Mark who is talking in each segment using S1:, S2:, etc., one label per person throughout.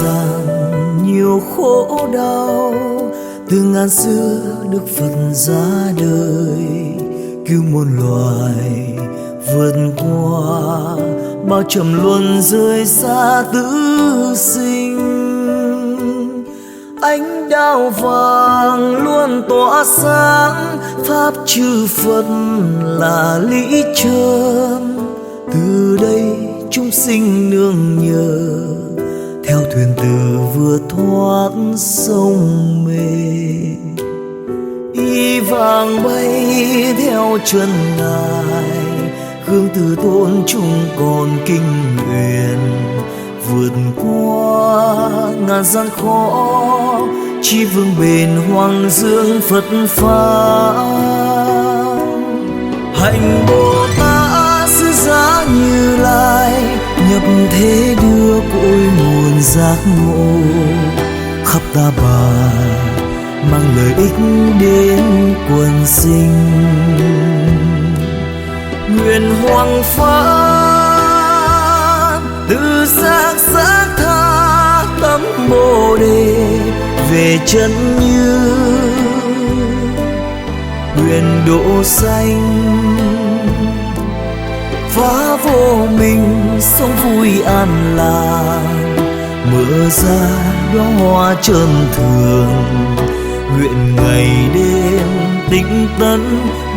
S1: gian nhiều khổ đau, từ ngàn xưa Đức Phật ra đời cứu muôn loài vượt qua bao trầm luân rơi xa tử sinh. Ánh đao vàng luôn tỏa sáng, pháp chư Phật là lý chân. Từ đây chúng sinh nương nhờ, theo thuyền từ vừa thoát sông mê. Y vàng bay theo chân Ngài, gương từ tôn chúng còn kinh nguyện. Vượt qua ngàn gian khó, chỉ vương bền hoàng dương Phật pháp. Hạnh Bồ Tát sứ giả Như Lai, nhập thế đưa cội nguồn giác ngộ. Khắp ta bà mang lợi ích đến quần sinh. Nguyện hoằng pháp từ xác xác tha, tâm Bồ Đề về chân như. Nguyện độ sanh phá vô minh, sống vui an lạc, mở ra đóa hoa trơn thường. Nguyện ngày đêm tĩnh tấn,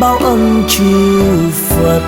S1: báo ân chư Phật.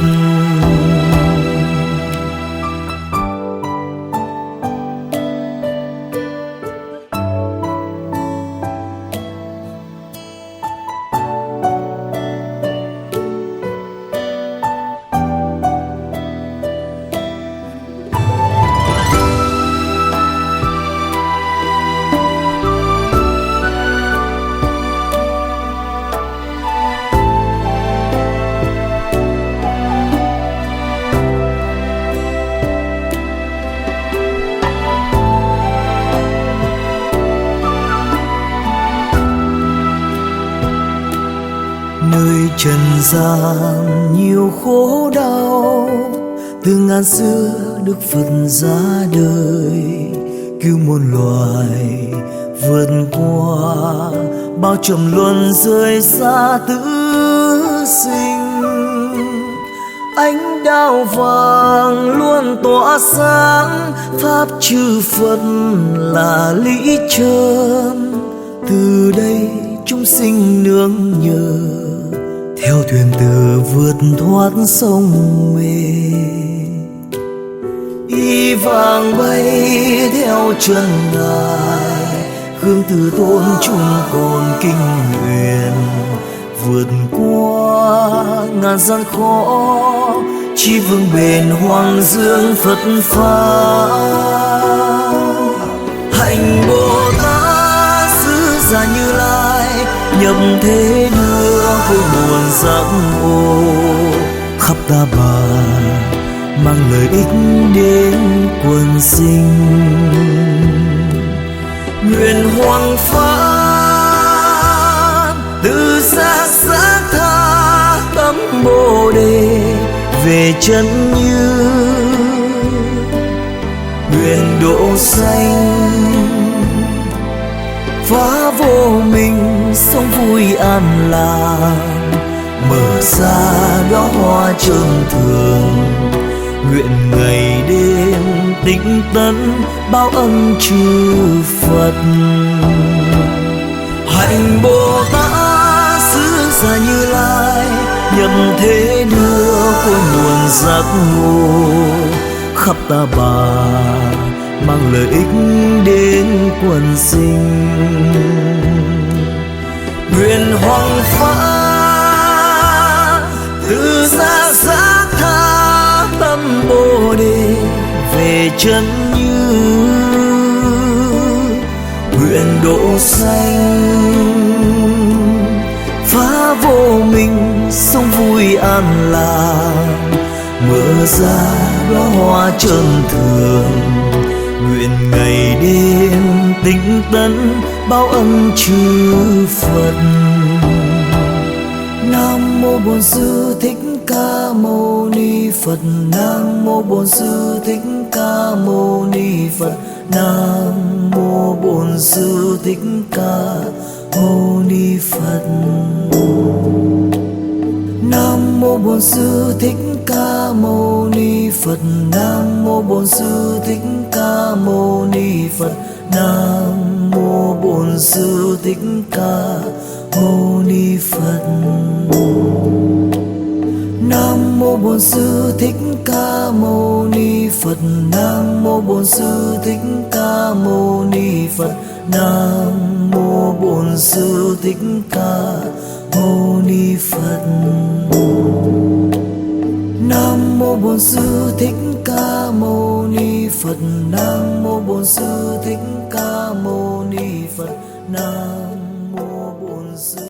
S1: Nơi trần gian nhiều khổ đau, từ ngàn xưa Đức Phật ra đời cứu muôn loài vượt qua bao trầm luân rơi xa tử sinh. Ánh đao vàng luôn tỏa sáng, pháp chư Phật là lý chân. Từ đây chúng sinh nương nhờ, theo thuyền từ vượt thoát sông mê. Y vàng bay theo chân Ngài, gương từ tôn chúng còn kinh nguyện. Vượt qua ngàn gian khó, chỉ vương bền hoàng dương Phật pháp. Hạnh Bồ Tát sứ giả Như Lai, nhập thế đưa cội nguồn giác ngộ. Khắp ta bà mang lợi ích đến quần sinh. Nguyện hoằng pháp từ xác xác tha, tâm Bồ Đề về chân như. Nguyện độ sanh phá vô minh, sống vui an lạc, mở ra đóa hoa trơn thường. Nguyện ngày đêm tĩnh tấn, báo ân chư Phật. Hạnh Bồ Tát sứ giả Như Lai, nhập thế đưa cội nguồn giác ngộ. Khắp ta bà mang lợi ích đến quần sinh. Nguyện hoằng pháp từ xác xác tha, tâm Bồ Đề về chân như. Nguyện độ sanh phá vô minh, sống vui an lạc, mở ra đóa hoa trơn thường. Nguyện ngày đêm tĩnh tấn, báo ân chư Phật. Nam mô Bổn Sư Thích Ca Mâu Ni Phật. Nam mô Bổn Sư Thích Ca Mâu Ni Phật. Nam mô Bổn Sư Thích Ca Mâu Ni Phật. Nam mô Bổn Sư Thích Ca Mâu Ni Phật. Nam mô Bổn Sư Thích Ca Mâu Ni Phật. Nam mô Bổn Sư Thích Ca Mâu Ni Phật. Nam mô Bổn Sư Thích Ca Mâu Ni Phật. Nam mô Bổn Sư Thích Ca Mâu Ni Phật. Nam mô Bổn Sư Thích Ca Mâu Ni Phật. Nam mô Bổn Sư Thích Ca Mâu Ni Phật. Nam mô Bổn Sư Thích Ca Mâu Ni Phật. Nam mô Bổn Sư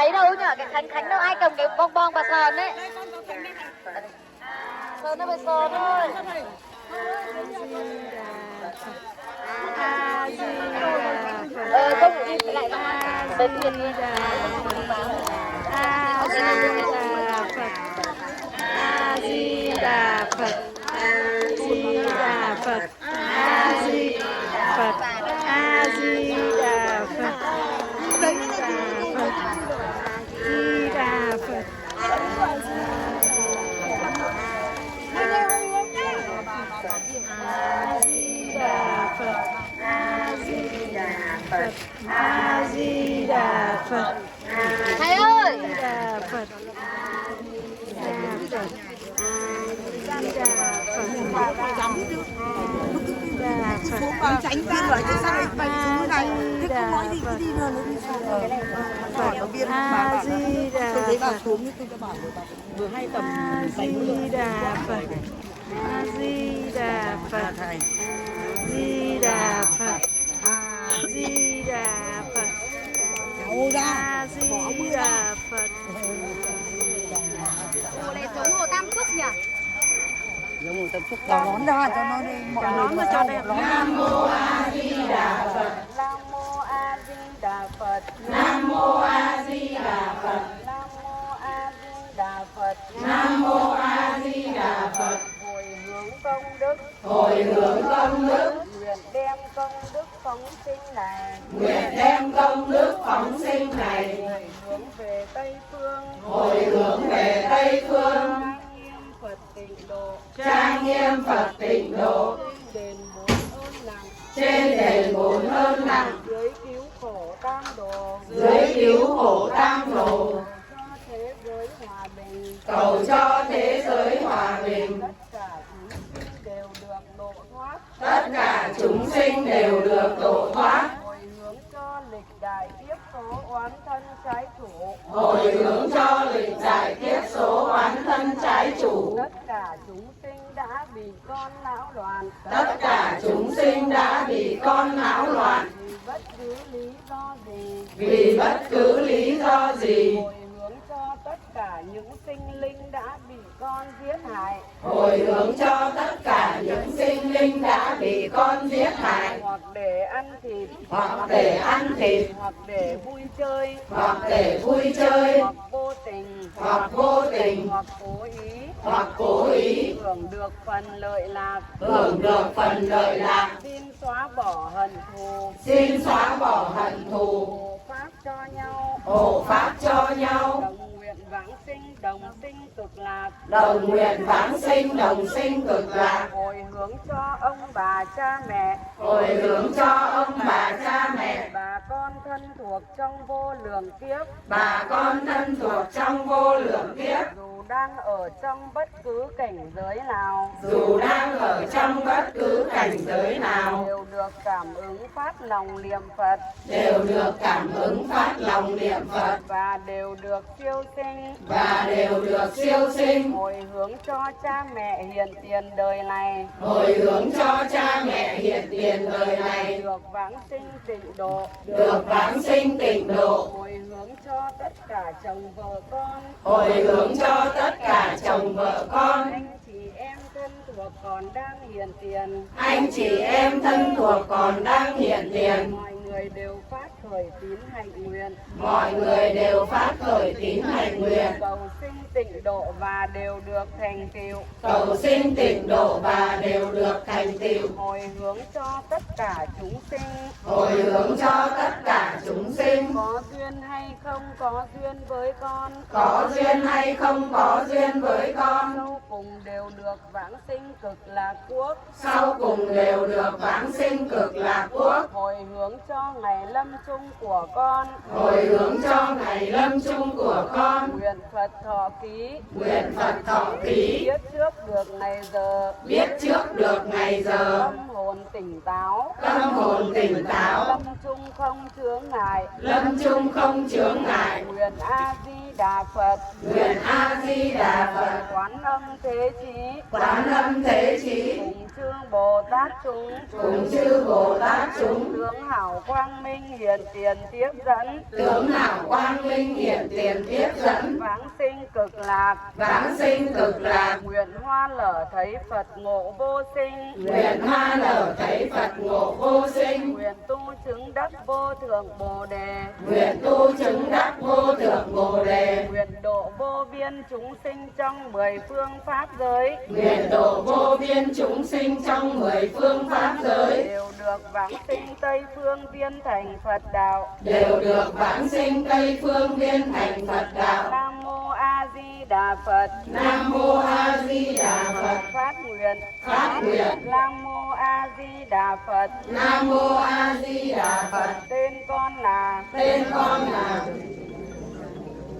S2: thấy đâu nhở, cái Khánh đâu ai cầm cái bong bong và sờn đấy. Sờn nó phải sờn thôi. Không đi lại bên tiền đi.
S3: A Di Đà Phật. A Di Đà Phật. A Di Đà Phật. A Di Đà Phật. A Di Đà Phật. A Di Đà Phật. A Di Đà Phật. A Di Đà Phật.
S2: Thầy ơi.
S3: Đà Phật. Đà Phật.
S4: Tránh ra rồi chứ sao lại xuống này. Thế không nói gì cứ đi nữa nó đi xuống rồi. Phật nó biên bà tôi thấy bà xuống tôi cho bảo vừa hay tầm 70
S3: Đà Phật. A Di Đà Phật. Di Đà Phật. Di Đà Phật.
S4: Ô ra.
S3: A Di Đà Phật.
S2: Hồ này giống hồ Tam Trúc nhỉ?
S4: Giống hồ Tam Trúc. Đỏ nón ra cho nó đi mọi người mà cho đẹp.
S3: Nam Mô A Di Đà Phật.
S4: Nam Mô A Di Đà Phật.
S3: Nam Mô A Di Đà Phật.
S4: Nam Mô A Di Đà Phật.
S3: Nam Mô A Di Đà Phật.
S4: Hồi hướng công đức.
S3: Hồi hướng công đức.
S4: Nguyện đem công đức phóng sinh này.
S3: Nguyện đem công đức phóng sinh này.
S4: Hồi hướng về Tây Phương.
S3: Hồi hướng về Tây Phương.
S4: Trang nghiêm Phật tịnh độ.
S3: Trang nghiêm Phật tịnh độ.
S4: Đền bốn ơn nặng.
S3: Trên đền bốn ơn nặng.
S4: Dưới cứu khổ tam đồ.
S3: Dưới cứu khổ tam đồ.
S4: Cho thế giới hòa bình.
S3: Cầu cho thế giới hòa bình.
S4: Tất cả chúng sinh đều được độ thoát.
S3: Tất cả chúng sinh đều được độ thoát.
S4: Hồi hướng cho lịch đại kiếp số oán thân trái chủ.
S3: Hồi hướng cho lịch đại kiếp số oán thân trái chủ.
S4: Tất cả chúng sinh đã bị con não loạn.
S3: Tất cả chúng sinh đã bị con não loạn.
S4: Vì bất cứ lý do gì.
S3: Vì bất cứ lý do gì.
S4: Hồi hướng cho tất cả những sinh linh đã bị con giết hại.
S3: Hồi hướng cho tất cả những sinh linh đã bị con giết hại.
S4: Hoặc để ăn thịt.
S3: Hoặc để ăn thịt.
S4: Hoặc để vui chơi.
S3: Hoặc để vui chơi.
S4: Hoặc vô tình.
S3: Hoặc vô tình.
S4: Hoặc cố ý.
S3: Hoặc cố ý.
S4: Hưởng được phần lợi lạc.
S3: Hưởng được phần lợi lạc.
S4: Xin xóa bỏ hận thù.
S3: Xin xóa bỏ hận thù.
S4: Hộ pháp cho nhau.
S3: Hộ pháp cho nhau.
S4: Đồng nguyện vãng sinh đồng sinh cực lạc.
S3: Đồng nguyện vãng sinh đồng sinh cực lạc.
S4: Hồi hướng cho ông bà cha mẹ.
S3: Hồi hướng cho ông bà cha mẹ.
S4: Bà con thân thuộc trong vô lượng kiếp.
S3: Bà con thân thuộc trong vô lượng kiếp.
S4: Dù đang ở trong bất cứ cảnh giới nào.
S3: Dù đang ở trong bất cứ cảnh giới nào.
S4: Đều được cảm ứng phát lòng niệm Phật.
S3: Đều được cảm ứng phát lòng niệm Phật.
S4: Và đều được siêu sinh.
S3: Và đều được siêu sinh.
S4: Hồi hướng cho cha mẹ hiện tiền đời này.
S3: Hồi hướng cho cha mẹ hiện tiền đời này.
S4: Được vãng sinh tịnh độ.
S3: Được vãng sinh tịnh độ.
S4: Hồi hướng cho tất cả chồng vợ con.
S3: Hồi hướng cho tất cả chồng vợ con.
S4: Anh chị em thân thuộc còn đang hiện tiền.
S3: Anh chị em thân thuộc còn đang hiện tiền.
S4: Mọi người đều phát khởi tín hạnh nguyện.
S3: Mọi người đều phát khởi tín hạnh nguyện.
S4: Cầu sinh tịnh độ và đều được thành tựu.
S3: Cầu sinh tịnh độ và đều được thành tựu.
S4: Hồi hướng cho tất cả chúng sinh.
S3: Hồi hướng cho tất cả chúng sinh.
S4: Có duyên hay không có duyên với con.
S3: Có duyên hay không có duyên với con.
S4: Sau cùng đều được vãng sinh cực lạc quốc.
S3: Sau cùng đều được vãng sinh cực lạc quốc.
S4: Hồi hướng cho ngày lâm chung của con.
S3: Hồi hướng cho ngày lâm chung của con.
S4: Nguyện Phật thọ ký.
S3: Nguyện Phật thọ ký.
S4: Biết trước được ngày giờ.
S3: Biết trước được ngày giờ.
S4: Tâm hồn tỉnh táo.
S3: Tâm hồn tỉnh táo.
S4: Lâm chung không chướng ngại.
S3: Lâm chung không chướng ngại.
S4: Nguyện A Di Đà Phật.
S3: Nguyện A Di Đà Phật.
S4: Quán âm thế chí.
S3: Quán âm thế chí.
S4: Cùng chư Bồ
S5: Tát chúng,
S6: cùng chư Bồ Tát chúng,
S5: tướng hảo quang minh hiển tiền tiếp dẫn,
S6: tướng hảo quang minh hiển tiền tiếp dẫn,
S5: vãng sinh cực lạc,
S6: vãng sinh cực lạc,
S5: nguyện hoa lở thấy Phật ngộ vô sinh,
S6: nguyện hoa lở thấy Phật ngộ vô sinh,
S5: nguyện tu chứng đắc vô thượng Bồ đề,
S6: nguyện tu chứng đắc vô thượng Bồ đề,
S5: nguyện độ vô biên chúng sinh trong 10 phương pháp giới,
S6: nguyện độ vô biên chúng sinh trong 10 phương pháp giới,
S5: đều được vãng sinh Tây phương viên thành Phật đạo,
S6: đều được vãng sinh Tây phương viên thành Phật đạo.
S5: Nam mô A Di Đà Phật.
S6: Nam mô A Di Đà Phật.
S5: Phát nguyện.
S6: Phát nguyện.
S5: Nam mô A Di Đà Phật.
S6: Nam mô A Di Đà Phật.
S5: Tên con là.
S6: Tên con là.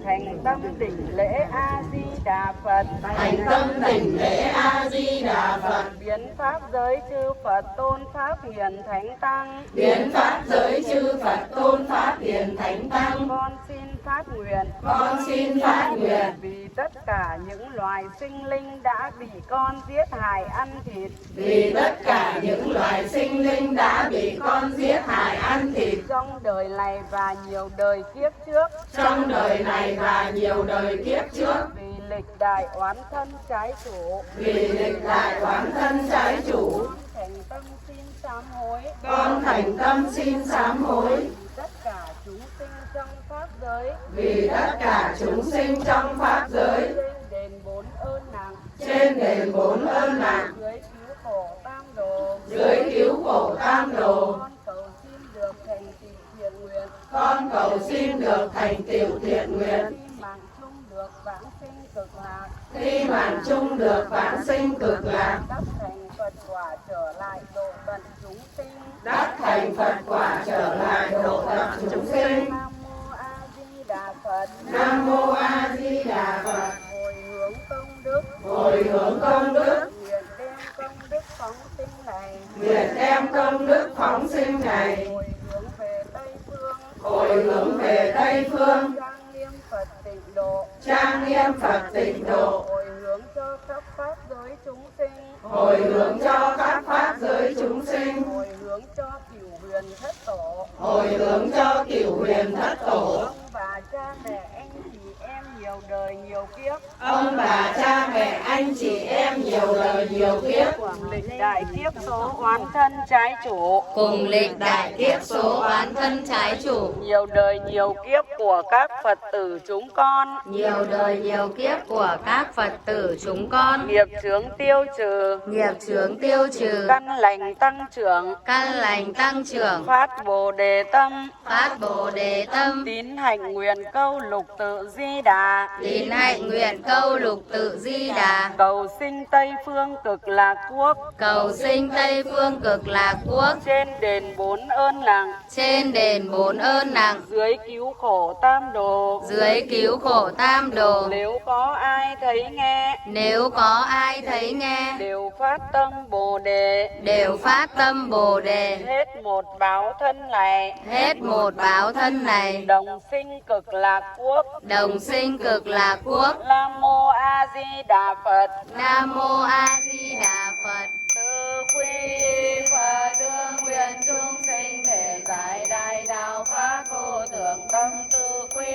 S5: Thành tâm đảnh lễ A Di Đà Phật.
S6: Thành tâm đảnh lễ A Di Đà Phật.
S5: Biến pháp giới chư Phật tôn pháp hiền thánh tăng.
S6: Biến pháp giới chư Phật tôn pháp hiền thánh tăng.
S5: Con xin phát nguyện.
S6: Con xin phát nguyện.
S5: Vì tất cả những loài sinh linh đã bị con giết hại ăn thịt.
S6: Vì tất cả những loài sinh linh đã bị con giết hại ăn thịt.
S5: Trong đời này và nhiều đời kiếp trước.
S6: Trong đời này và nhiều đời kiếp trước.
S5: Vì lịch đại oán thân trái chủ.
S6: Vì lịch đại oán thân trái chủ.
S5: Thành tâm xin sám hối.
S6: Con thành tâm xin sám hối.
S5: Tất cả chúng sinh trong pháp giới.
S6: Vì tất cả chúng sinh trong pháp giới.
S5: Trên đền 4 ơn nặng.
S6: Trên đền 4 ơn nặng.
S5: Dưới cứu khổ tam đồ.
S6: Dưới cứu khổ tam đồ.
S5: Con cầu xin được thành tựu thiện nguyện.
S6: Con cầu xin được thành tựu thiện nguyện.
S5: Khi mạng chung được vãng sinh cực lạc.
S6: Khi mạng chung được vãng sinh cực lạc.
S5: Đắc thành Phật quả trở lại độ tận chúng sinh.
S6: Đắc thành Phật quả trở lại độ tận chúng sinh.
S5: Nam mô A Di Đà Phật.
S6: Nam mô A Di Đà Phật.
S5: Hồi hướng công đức.
S6: Hồi hướng công đức.
S5: Nguyện đem công đức phóng sinh này.
S6: Nguyện đem công đức phóng sinh này.
S5: Hồi hướng về Tây phương.
S6: Hồi hướng về Tây phương.
S5: Trang nghiêm Phật tịnh độ.
S6: Trang nghiêm Phật tịnh độ.
S5: Hồi hướng cho khắp pháp giới chúng sinh.
S6: Hồi hướng cho các pháp giới chúng sinh.
S5: Hồi hướng cho cửu huyền thất tổ.
S6: Hồi hướng cho cửu huyền thất tổ.
S5: Ông bà cha mẹ anh chị em nhiều đời nhiều kiếp.
S6: Ông bà cha mẹ anh chị em nhiều đời nhiều kiếp.
S5: Cùng lịch đại kiếp số oán thân trái chủ.
S7: Cùng lịch đại kiếp số oán thân trái chủ.
S5: Nhiều đời nhiều kiếp của các Phật tử chúng con.
S7: Nhiều đời nhiều kiếp của các Phật tử chúng con.
S5: Nghiệp chướng tiêu trừ.
S7: Nghiệp chướng tiêu trừ.
S5: Căn lành tăng trưởng.
S7: Căn lành tăng trưởng.
S5: Phát Bồ đề tâm.
S7: Phát Bồ đề tâm.
S5: Tín hạnh nguyện câu lục tự Di Đà.
S7: Tín hạnh nguyện câu lục tự Di Đà.
S5: Cầu sinh Tây phương cực lạc quốc.
S7: Cầu sinh Tây phương cực lạc quốc.
S5: Trên đền 4 ơn nặng.
S7: Trên đền 4 ơn nặng.
S5: Dưới cứu khổ tam đồ.
S7: Dưới cứu khổ tam đồ.
S5: Nếu có ai thấy nghe.
S7: Nếu có ai thấy nghe.
S5: Đều phát tâm Bồ đề.
S7: Đều phát tâm Bồ đề.
S5: Hết một báo thân này.
S7: Hết một báo thân này.
S5: Đồng sinh cực lạc quốc.
S7: Đồng sinh cực lạc quốc.
S5: Nam mô A Di Đà Phật.
S7: Nam mô A Di Đà Phật.
S5: Từ quy Phật đương nguyện chúng sinh thể giải đại đạo pháp vô thượng tâm. Từ quy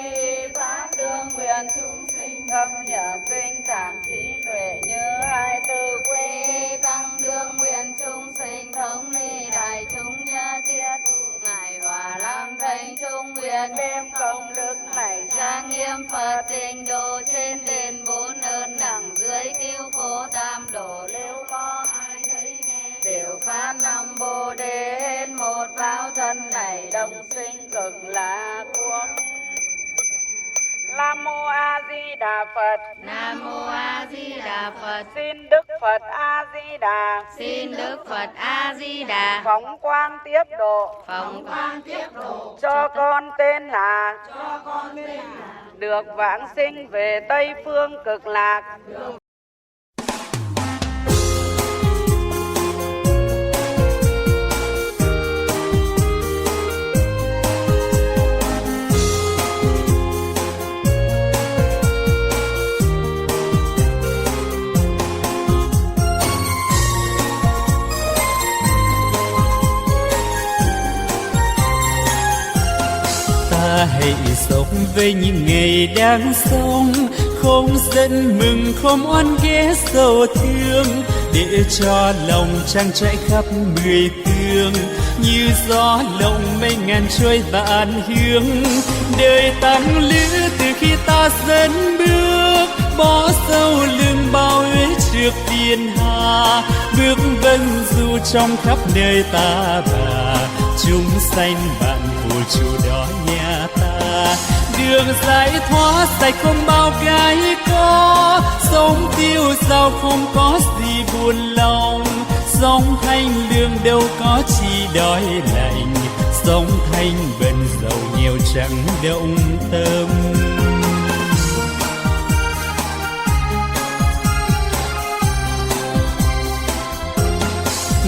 S5: pháp đương nguyện chúng sinh thâm nhập kinh tạng trí tuệ như hai. Từ quy tăng đương nguyện chúng sinh thống ly đại chúng nhớ thiết. Ngài Hòa Lam Thanh Trung nguyện đem công đức này trang nghiêm Phật tịnh độ. Trên đền 4 ơn nặng dưới cứu khổ tam độ. Nếu có ai thấy nghe đều phát năm Bồ đề. Hết một báo thân này đồng sinh cực lạc quốc. Nam mô A Di Đà Phật.
S7: Nam mô A Di Đà Phật.
S5: Xin Đức Phật A Di Đà.
S7: Xin Đức Phật A Di Đà.
S5: Phóng quang tiếp độ.
S7: Phóng quang tiếp độ.
S5: Cho con tên là. Được vãng sinh về Tây phương cực lạc.
S1: sống về những ngày đang sống, không giận mừng không oán ghét sầu thương, để cho lòng trang trải khắp mười phương, như gió lộng mây ngàn trôi vạn hướng. Đời tăng lữ từ khi ta dẫn bước, bỏ sâu lưng bao uế trước thiên hà, bước vân du trong khắp nơi ta bà, chúng sanh bạn phù chủ đó nhà ta. Đường giải thoát sạch không bao gai có, sống tiêu dao không có gì buồn lòng, sống thanh lương đâu có chi đói lạnh, sống thanh bần giàu nhiều chẳng động tâm.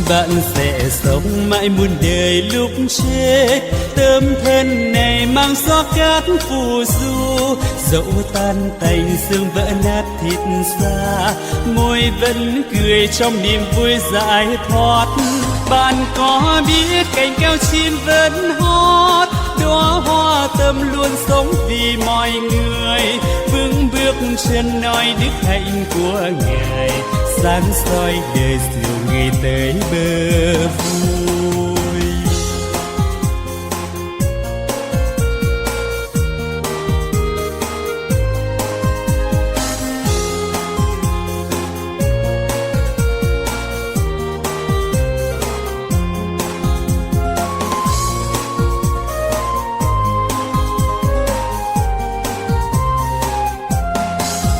S1: Bạn sẽ sống mãi muôn đời lúc chết, tâm thân này mang gió cát phù du, dẫu tan tành xương vỡ nát thịt xa, môi vẫn cười trong niềm vui giải thoát. Bạn có biết cành keo chim vẫn hót, đóa hoa tâm luôn sống vì mọi người, vững bước chân nói đức hạnh của Ngài, sáng soi đời dìu người tới bờ vui.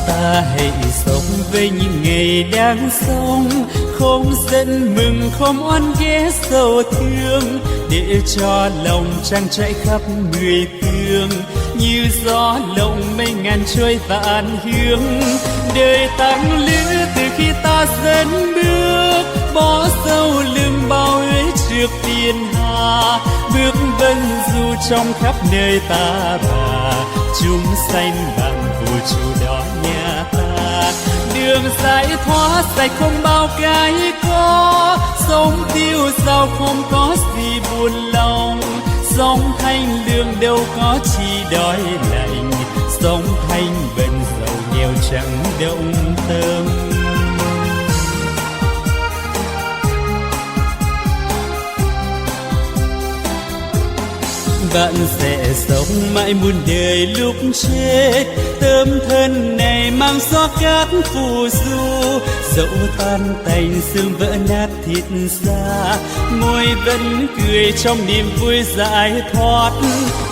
S1: Ta hãy sống với những ngày đang sống, không giận mừng không oán ghét sầu thương, để cho lòng trang trải khắp mười phương, như gió lộng mây ngàn trôi vạn hướng. Đời tăng lữ từ khi ta dẫn bước, bỏ sâu lưng bao uế trước thiên hà, bước vân du trong khắp nơi ta bà, chúng sanh bạn phù chủ đó nhà ta. Đường giải thoát sạch không bao gai có, sống tiêu dao không có gì buồn lòng, sống thanh lương đâu có chi đói lạnh, sống thanh bần giàu nghèo chẳng động tâm. Bạn sẽ sống mãi muôn đời lúc chết, tâm thân này mang gió cát phù du, dẫu tan tành xương vỡ nát thịt xa, môi vẫn cười trong niềm vui giải thoát.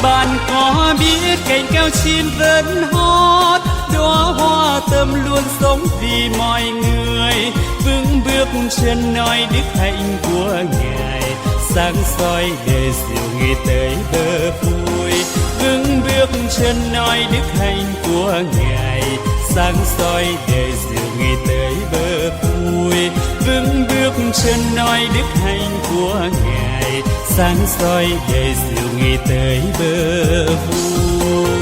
S1: Bạn có biết cành keo chim vẫn hót, đóa hoa tâm luôn sống vì mọi người, vững bước chân nói đức hạnh của Ngài, sáng soi đời dìu người tới bờ vui. Vững bước chân nói đức hạnh của Ngài, sáng soi đời dìu người tới bờ vui. Vững bước chân nói đức hạnh của Ngài, sáng soi đời dìu người tới bờ vui.